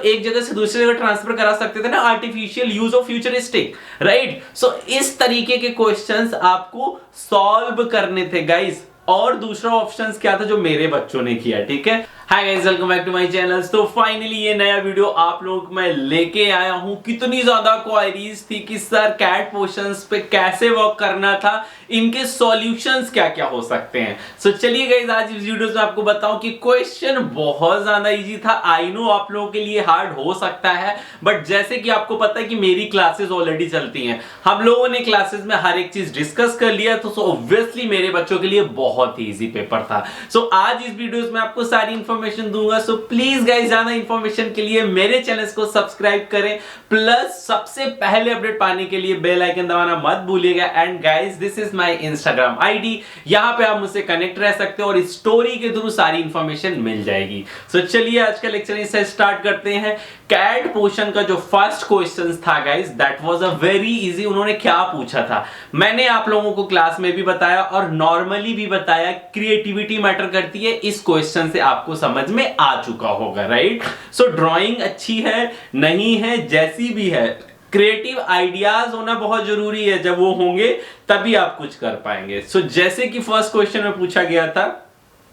एक जगह से दूसरी जगह ट्रांसफर करा सकते थे ना, artificial use of futuristic, right. So इस तरीके के क्वेश्चंस आपको सॉल्व करने थे गाइस। और दूसरा ऑप्शंस क्या था जो मेरे बच्चों ने किया, ठीक है। Hi guys, welcome back to my channel. तो फाइनली ये नया वीडियो आप लोगों को मैं लेके आया हूं। कितनी ज्यादा क्वायरीज थी कि सर कैट पोर्शंस पे कैसे वर्क करना था, इनके सॉल्यूशंस क्या क्या हो सकते हैं। सो चलिए गाइस, आज इस वीडियो में आपको बताऊं कि क्वेश्चन बहुत ज्यादा इजी था। आई नो आप लोगों के लिए हार्ड हो सकता है, बट जैसे कि आपको पता है कि मेरी क्लासेस ऑलरेडी चलती हैं, हम लोगों ने क्लासेस में हर एक चीज डिस्कस कर लिया, तो ऑब्वियसली मेरे बच्चों के लिए बहुत ही इजी पेपर था। सो आज इस वीडियो में आपको सारी इंफॉर्मेशन दूंगा। सो प्लीज गाइस, ज्यादा इंफॉर्मेशन के लिए मेरे चैनल को सब्सक्राइब करें, प्लस सबसे पहले अपडेट पाने के लिए बेल आइकन दबाना मत भूलिएगा। And guys, this is my Instagram ID, यहां पे आप मुझसे कनेक्ट रह सकते हो और स्टोरी के थ्रू सारी इंफॉर्मेशन मिल जाएगी। सो चलिए आज का लेक्चर इससे स्टार्ट करते हैं। कैट पोर्शन का जो फर्स्ट क्वेश्चन था guys, that was a very easy. उन्होंने क्या पूछा था मैंने आप लोगों को क्लास में भी बताया और नॉर्मली भी बताया, क्रिएटिविटी मैटर करती है। इस क्वेश्चन से आपको समझ में आ चुका होगा, राइट। सो ड्राइंग अच्छी है नहीं है, जैसी भी है, क्रिएटिव आइडियाज होना बहुत जरूरी है। जब वो होंगे तभी आप कुछ कर पाएंगे। सो जैसे कि फर्स्ट क्वेश्चन में पूछा गया था,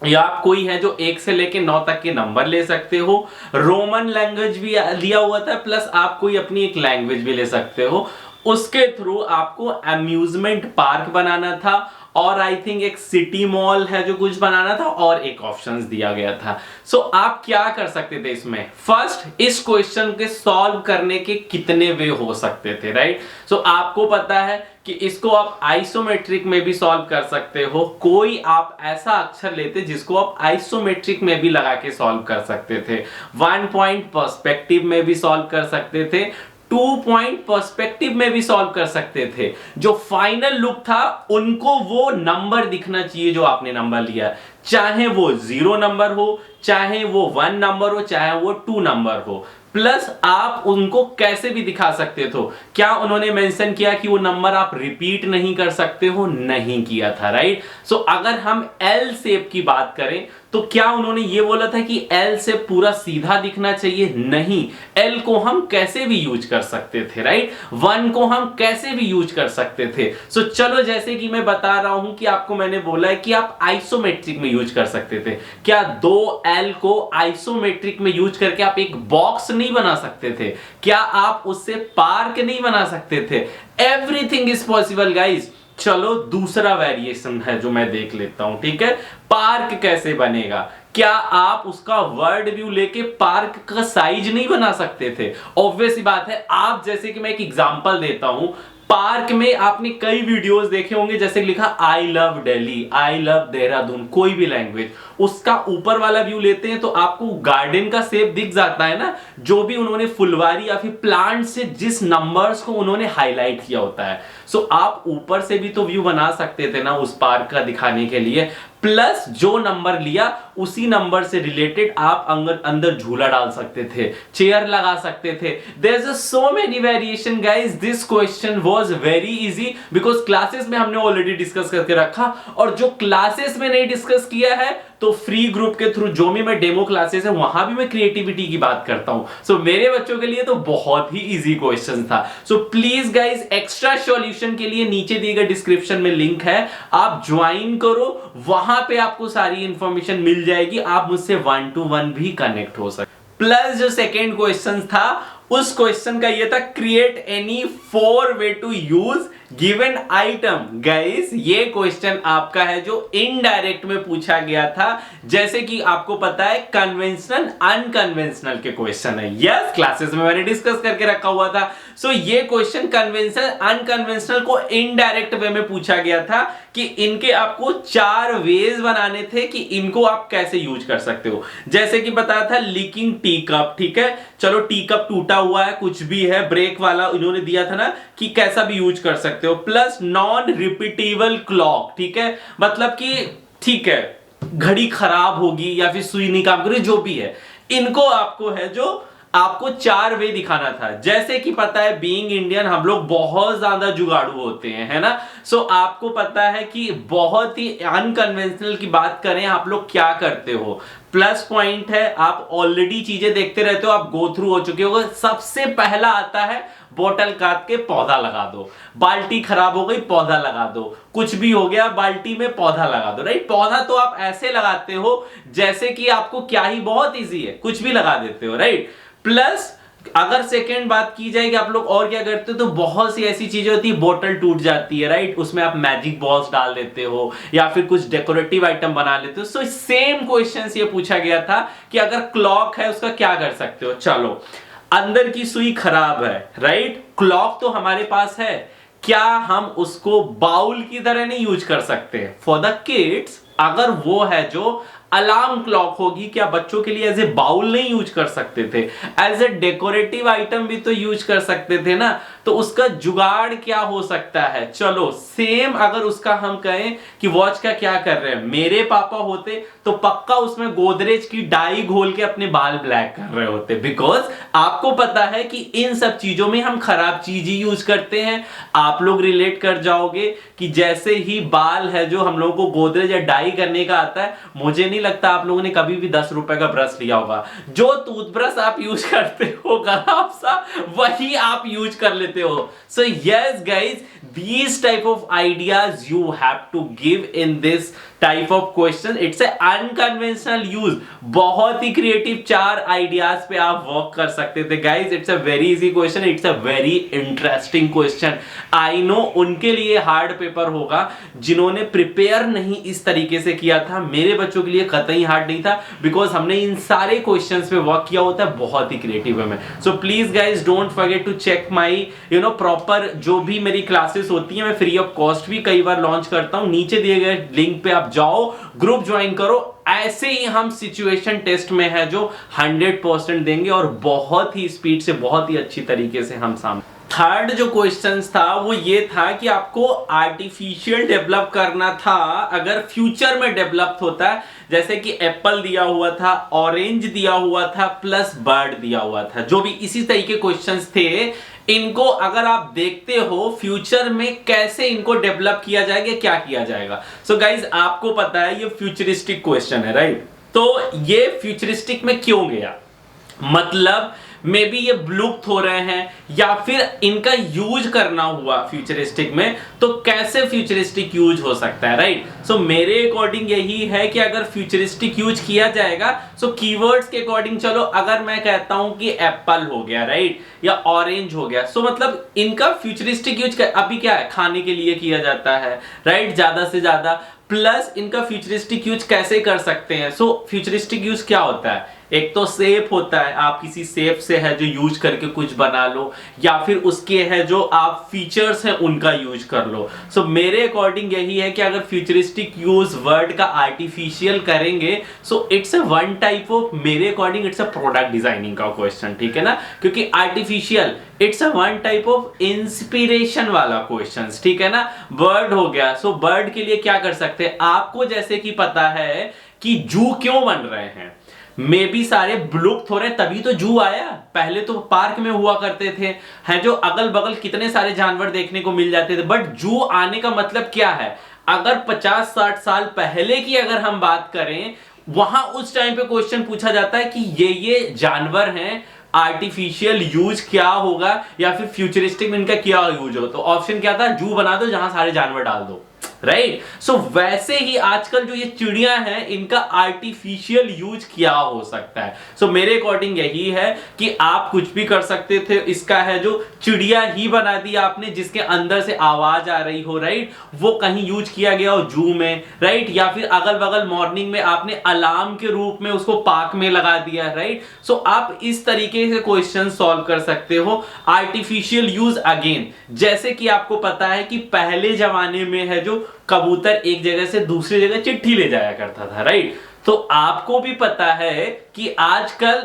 या आप कोई है जो 1 से लेके 9 तक के नंबर ले सकते हो, रोमन लैंग्वेज भी लिया हुआ था, प्लस आप कोई अपनी एक लैंग्वेज भी ले सकते हो। उसके थ्रू आपको अम्यूजमेंट पार्क बनाना था, और आई थिंक एक सिटी मॉल है जो कुछ बनाना था, और एक ऑप्शंस दिया गया था। सो आप क्या कर सकते थे इसमें, फर्स्ट इस क्वेश्चन के सॉल्व करने के कितने वे हो सकते थे, राइट। सो आपको पता है कि इसको आप आइसोमेट्रिक में भी सॉल्व कर सकते हो। कोई आप ऐसा अक्षर लेते जिसको आप आइसोमेट्रिक में भी लगा के सॉल्व कर सकते थे। 1 पॉइंट पर्सपेक्टिव में भी सॉल्व कर सकते थे, 2 पॉइंट पर्सपेक्टिव में भी सॉल्व कर सकते थे। जो फाइनल लुक था उनको वो नंबर दिखना चाहिए जो आपने नंबर लिया, चाहे वो 0 नंबर हो, चाहे वो 1 नंबर हो, चाहे वो 2 नंबर हो। प्लस आप उनको कैसे भी दिखा सकते थे। क्या उन्होंने मेंशन किया कि वो नंबर आप रिपीट नहीं कर सकते हो? नहीं किया था, राइट। सो अगर हम एल शेप की बात करें तो क्या उन्होंने ये बोला था कि एल से पूरा सीधा दिखना चाहिए? नहीं। एल को हम कैसे भी यूज कर सकते थे, राइट। 1 को हम कैसे भी यूज कर सकते थे। सो चलो, जैसे कि मैं बता रहा हूं कि आपको मैंने बोला है कि आप आइसोमेट्रिक में यूज कर सकते थे। क्या 2 एल को आइसोमेट्रिक में यूज करके आप एक बॉक्स नहीं बना सकते थे? क्या आप उससे पार्क नहीं बना सकते थे? Everything is possible guys. चलो दूसरा वेरिएशन है जो मैं देख लेता हूं, ठीक है। पार्क कैसे बनेगा? क्या आप उसका वर्ड व्यू लेके पार्क का साइज नहीं बना सकते थे? ऑब्वियस ही बात है। आप जैसे कि मैं एक एग्जांपल देता हूं, पार्क में आपने कई वीडियोस देखे होंगे, जैसे लिखा I love Delhi, I love Dehradun, कोई भी लैंग्वेज, उसका ऊपर वाला व्यू लेते हैं तो आपको गार्डन का शेप दिख जाता है ना, जो भी उन्होंने फुलवारी या फिर प्लांट से जिस नंबर्स को उन्होंने हाईलाइट किया होता है। सो आप ऊपर से भी तो व्यू बना सकते थे ना उस पार्क का दिखाने के लिए। प्लस जो नंबर लिया उसी नंबर से रिलेटेड आप अंदर झूला डाल सकते थे, चेयर लगा सकते थे। There is so many variation guys. This question was very easy because classes में हमने ऑलरेडी डिस्कस करके रखा, और जो क्लासेस में नहीं डिस्कस किया है तो फ्री ग्रुप के थ्रू जो भी मैं डेमो क्लासेस है वहां भी मैं क्रिएटिविटी की बात करता हूं। सो मेरे बच्चों के लिए तो बहुत ही इजी क्वेश्चन था। So please guys, extra solution के लिए नीचे दिए गए डिस्क्रिप्शन में लिंक है, आप ज्वाइन करो, वहां पे आपको सारी इंफॉर्मेशन मिल जाएगी। आप मुझसे 1 to 1 भी कनेक्ट हो सकते। प्लस जो सेकेंड क्वेश्चन था, उस क्वेश्चन का ये था, create any 4 way to use given item. Guys, ये क्वेश्चन आपका है जो इनडायरेक्ट में पूछा गया था। जैसे कि आपको पता है कन्वेंशनल अनकन्वेंशनल के क्वेश्चन है। यस, क्लासेस में मैंने डिस्कस करके रखा हुआ था। सो ये क्वेश्चन कन्वेंशनल अनकन्वेंशनल को इनडायरेक्ट वे में पूछा गया था कि इनके आपको 4 वेज बनाने थे कि इनको आप कैसे यूज कर सकते हो। जैसे कि बताया था लीकिंग टी कप, ठीक है। चलो टी कप टूटा हुआ है, कुछ भी है, ब्रेक वाला इन्होंने दिया था ना कि कैसा भी यूज कर सकते हो। प्लस नॉन रिपीटेबल क्लॉक, ठीक है, मतलब कि ठीक है घड़ी खराब होगी या फिर सुई नहीं काम करे, जो भी है, इनको आपको है जो आपको 4 वे दिखाना था। जैसे कि पता है बीइंग इंडियन हम लोग बहुत ज्यादा जुगाड़ू होते हैं, है ना। सो आपको पता है कि बहुत ही अनकन्वेंशनल की बात करें, आप लोग क्या करते हो। प्लस पॉइंट है आप ऑलरेडी चीजें देखते रहते हो, आप गो थ्रू हो चुके हो। सबसे पहला आता है बोतल काट के पौधा लगा दो, बाल्टी खराब हो गई पौधा लगा दो, कुछ भी हो गया बाल्टी में पौधा लगा दो, राइट। पौधा तो आप ऐसे लगाते हो जैसे कि आपको क्या ही बहुत इजी है, कुछ भी लगा देते हो, राइट। प्लस अगर सेकेंड बात की जाए कि आप लोग और क्या करते हो, तो बहुत सी ऐसी चीजें होती है, बोतल टूट जाती है, राइट, उसमें आप मैजिक बॉल्स डाल देते हो या फिर कुछ डेकोरेटिव आइटम बना लेते हो। सो सेम क्वेश्चन ये पूछा गया था कि अगर क्लॉक है उसका क्या कर सकते हो। चलो, अंदर की सुई खराब है, राइट, क्लॉक तो हमारे पास है, क्या हम उसको बाउल की तरह नहीं यूज कर सकते फॉर द किड्स। अगर वो है जो अलार्म क्लॉक होगी, क्या बच्चों के लिए एज ए बाउल नहीं यूज कर सकते थे, एज ए डेकोरेटिव आइटम भी तो यूज कर सकते थे ना। तो उसका जुगाड़ क्या हो सकता है। चलो सेम अगर उसका हम कहें कि वॉच का क्या कर रहे हैं, मेरे पापा होते तो पक्का उसमें गोदरेज की डाई घोल के अपने बाल ब्लैक कर रहे होते, बिकॉज आपको पता है कि इन सब चीजों में हम खराब चीज ही यूज करते हैं। आप लोग रिलेट कर जाओगे कि जैसे ही बाल है जो हम लोगों को गोदरेज या डाई करने का आता है, मुझे नहीं लगता आप लोगों ने कभी भी 10 रुपए का ब्रश लिया होगा। जो टूथब्रश आप यूज करते हो खराब सा, वही आप यूज कर लेते हो। So yes guys, these type of ideas you have to give in this type of question. It's a unconventional use. बहुत ही क्रिएटिव 4 आइडियाज पे आप वर्क कर सकते थे guys. It's a very easy question, it's a very interesting question. I know उनके लिए hard paper होगा जिन्होंने प्रिपेयर नहीं इस तरीके से किया था। मेरे बच्चों के लिए कतई हार्ड नहीं था, बिकॉज हमने इन सारे क्वेश्चंस पे वर्क किया होता है बहुत ही क्रिएटिव वे में। So please guys don't forget to check my proper जो भी मेरी क्लासेस होती है, मैं फ्री ऑफ कॉस्ट भी कई बार लॉन्च करता हूं। नीचे दिए गए लिंक पे आप जाओ, ग्रुप ज्वाइन करो। ऐसे ही हम सिचुएशन टेस्ट में है जो 100% देंगे और बहुत ही स्पीड से, बहुत ही अच्छी तरीके से हम सामने। थर्ड जो क्वेश्चन था वो ये था कि आपको आर्टिफिशियल डेवलप करना था अगर फ्यूचर में डेवलप होता है, जैसे कि एप्पल दिया हुआ था, ऑरेंज दिया हुआ था, प्लस बर्ड दिया हुआ था, जो भी इसी तरीके क्वेश्चंस थे। इनको अगर आप देखते हो फ्यूचर में कैसे इनको डेवलप किया जाएगा, क्या किया जाएगा। सो गाइज आपको पता है ये फ्यूचरिस्टिक क्वेश्चन है, राइट। तो ये फ्यूचरिस्टिक में क्यों गया, मतलब मे बी ये लुप्त हो रहे हैं या फिर इनका यूज करना हुआ फ्यूचरिस्टिक में, तो कैसे फ्यूचरिस्टिक यूज हो सकता है, राइट। सो मेरे अकॉर्डिंग यही है कि अगर फ्यूचरिस्टिक यूज किया जाएगा, सो कीवर्ड्स के अकॉर्डिंग, चलो अगर मैं कहता हूं कि एप्पल हो गया, राइट, या ऑरेंज हो गया, सो मतलब इनका फ्यूचरिस्टिक यूज अभी क्या है, खाने के लिए किया जाता है, राइट, ज्यादा से ज्यादा। प्लस इनका फ्यूचरिस्टिक यूज कैसे कर सकते हैं। सो फ्यूचरिस्टिक यूज क्या होता है, एक तो सेफ होता है, आप किसी सेफ से है जो यूज करके कुछ बना लो, या फिर उसके है जो आप फीचर्स हैं उनका यूज कर लो। सो मेरे अकॉर्डिंग यही है कि अगर फ्यूचरिस्टिक यूज वर्ड का आर्टिफिशियल करेंगे, so it's a one type of, मेरे according it's a product designing का क्वेश्चन, ठीक है ना, क्योंकि artificial it's a one type of inspiration वाला क्वेश्चन, ठीक है ना। बर्ड हो गया, सो बर्ड के लिए क्या कर सकते हैं, आपको जैसे कि पता है कि जू क्यों बन रहे हैं, मे भी सारे विलुप्त हो रहे, तभी तो जू आया। पहले तो पार्क में हुआ करते थे, है जो अगल बगल कितने सारे जानवर देखने को मिल जाते थे, बट जू आने का मतलब क्या है। अगर 50-60 साल पहले की अगर हम बात करें, वहां उस टाइम पे क्वेश्चन पूछा जाता है कि ये जानवर हैं, आर्टिफिशियल यूज क्या होगा या फिर फ्यूचरिस्टिक में इनका क्या यूज हो, तो ऑप्शन क्या था, जू बना दो जहां सारे जानवर डाल दो, राइट। सो वैसे ही आजकल जो ये चिड़िया हैं इनका आर्टिफिशियल यूज क्या हो सकता है। सो मेरे अकॉर्डिंग यही है कि आप कुछ भी कर सकते थे, इसका है जो चिड़िया ही बना दिया आपने जिसके अंदर से आवाज आ रही हो, राइट, वो कहीं यूज किया गया हो जू में, राइट, या फिर अगल बगल मॉर्निंग में आपने अलार्म के रूप में उसको पार्क में लगा दिया, राइट। सो आप इस तरीके से क्वेश्चन सॉल्व कर सकते हो। आर्टिफिशियल यूज अगेन, जैसे कि आपको पता है कि पहले जमाने में है जो कबूतर एक जगह से दूसरी जगह चिट्ठी ले जाया करता था, राइट। तो आपको भी पता है कि आजकल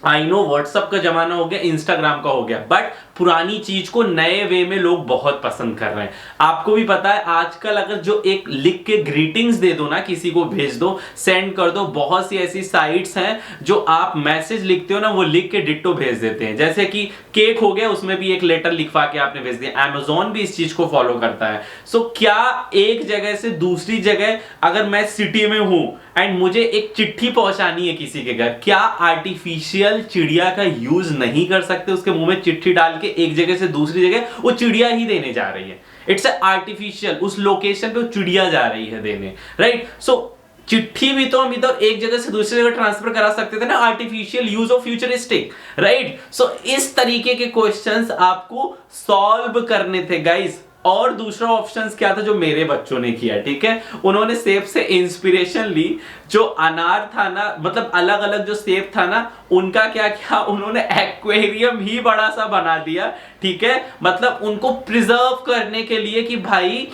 आई नो व्हाट्सअप का जमाना हो गया, इंस्टाग्राम का हो गया, बट पुरानी चीज को नए वे में लोग बहुत पसंद कर रहे हैं। आपको भी पता है आजकल अगर जो एक लिख के ग्रीटिंग्स दे दो ना, किसी को भेज दो, सेंड कर दो, बहुत सी ऐसी साइट्स हैं जो आप मैसेज लिखते हो ना वो लिख के डिट्टो भेज देते हैं। जैसे कि केक हो गया, उसमें भी एक लेटर लिखवा के आपने भेज दिया। अमेज़न भी इस चीज को फॉलो करता है। सो क्या एक जगह से दूसरी जगह अगर मैं सिटी में हूं एंड मुझे एक चिट्ठी पहुंचानी है किसी के घर, क्या आर्टिफिशियल चिड़िया का यूज नहीं कर सकते? उसके मुंह में चिट्ठी डाल के एक जगह से दूसरी जगह वो चिड़िया ही देने जा रही है। इट्स आर्टिफिशियल, उस लोकेशन पे वो चिड़िया जा रही है देने, राइट? सो चिट्ठी भी तो हम इधर एक जगह से दूसरी जगह ट्रांसफर करा सकते थे ना, artificial use of futuristic, right? So इस तरीके के क्वेश्चंस आपको सॉल्व करने थे गाइस। और दूसरा ऑप्शन क्या था जो मेरे बच्चों ने किया, ठीक है? उन्होंने सेब से इंस्पिरेशन ली। जो अनार था ना, मतलब अलग अलग जो सेब था ना, उनका क्या किया, उन्होंने एक्वेरियम ही बड़ा सा बना दिया, ठीक है? मतलब उनको प्रिजर्व करने के लिए कि भाई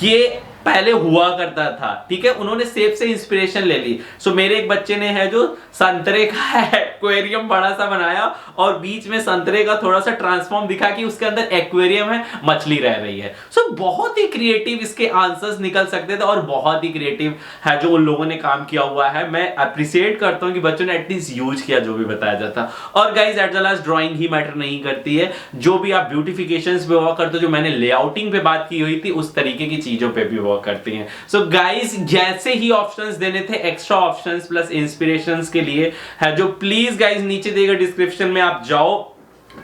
ये पहले हुआ करता था, ठीक है? उन्होंने सेब से इंस्पिरेशन ले ली। सो मेरे एक बच्चे ने है जो संतरे का एक्वेरियम बड़ा सा बनाया और बीच में संतरे का थोड़ा सा ट्रांसफॉर्म दिखा कि उसके अंदर एक्वेरियम है, मछली रह रही है। सो बहुत ही क्रिएटिव इसके आंसर्स निकल सकते थे और बहुत ही क्रिएटिव है जो उन लोगों ने काम किया हुआ है। मैं अप्रिशिएट करता हूं कि बच्चों ने एटलीस्ट यूज किया जो भी बताया जाता। और guys at the last drawing he matter नहीं करती है, जो भी आप ब्यूटिफिकेशंस पे वर्क करते हो, जो मैंने लेआउटिंग पे बात की हुई थी उस तरीके की चीजों पे भी वर्क करती हैं। सो गाइस जैसे ही ऑप्शंस देने थे, एक्स्ट्रा ऑप्शंस प्लस इंस्पिरेशंस के लिए है जो, प्लीज गाइस नीचे दिए गए डिस्क्रिप्शन में आप जाओ,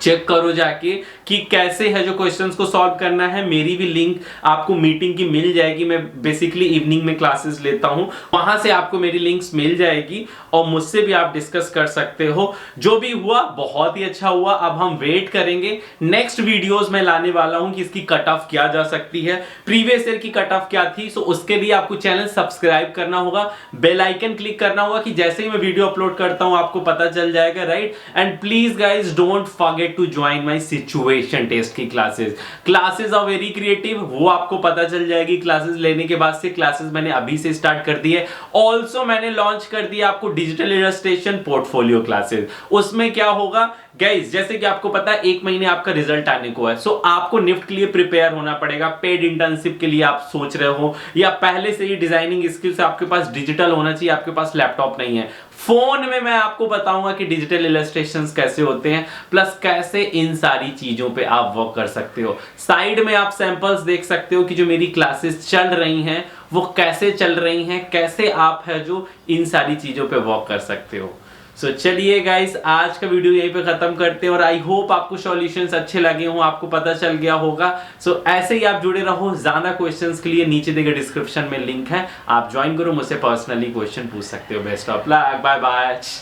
चेक करो जाके कि कैसे है जो क्वेश्चंस को सॉल्व करना है। मेरी भी लिंक आपको मीटिंग की मिल जाएगी। मैं बेसिकली इवनिंग में क्लासेस लेता हूं, वहां से आपको मेरी लिंक्स मिल जाएगी और मुझसे भी आप डिस्कस कर सकते हो। जो भी हुआ बहुत ही अच्छा हुआ। अब हम वेट करेंगे, नेक्स्ट वीडियोस में लाने वाला हूं कि इसकी कट ऑफ क्या जा सकती है, प्रीवियस ईयर की कट ऑफ क्या थी। सो उसके लिए आपको चैनल सब्सक्राइब करना होगा, बेल आइकन क्लिक करना होगा कि जैसे ही मैं वीडियो अपलोड करता हूं आपको पता चल जाएगा, right? And please guys don't forget to join my situation test की क्लासेस आर वेरी क्रिएटिव, वो आपको पता चल जाएगी क्लासेस लेने के बाद से। क्लासेस मैंने अभी से स्टार्ट कर दी है। ऑल्सो मैंने लॉन्च कर दिया आपको डिजिटल इलस्ट्रेशन पोर्टफोलियो क्लासेस। उसमें क्या होगा गाइस, जैसे कि आपको पता है 1 महीने आपका रिजल्ट आने को है। सो आपको निफ्ट के लिए प्रिपेयर होना पड़ेगा, पेड इंटर्नशिप के लिए आप सोच रहे हो, या पहले से ही डिजाइनिंग स्किल्स आपके पास डिजिटल होना चाहिए, आपके पास लैपटॉप नहीं है, फोन में मैं आपको बताऊंगा कि डिजिटल इलस्ट्रेशंस कैसे होते हैं, प्लस कैसे इन सारी चीजों पे आप वर्क कर सकते हो। साइड में आप सैंपल्स देख सकते हो कि जो मेरी क्लासेस चल रही हैं वो कैसे चल रही हैं, कैसे आप है जो इन सारी चीजों पे वर्क कर सकते हो। सो चलिए गाइस, आज का वीडियो यहीं पे खत्म करते हैं और आई होप आपको सॉल्यूशंस अच्छे लगे हों, आपको पता चल गया होगा। सो ऐसे ही आप जुड़े रहो। ज्यादा क्वेश्चंस के लिए नीचे दिए गए डिस्क्रिप्शन में लिंक है, आप ज्वाइन करो, मुझसे पर्सनली क्वेश्चन पूछ सकते हो। Best of luck, bye bye.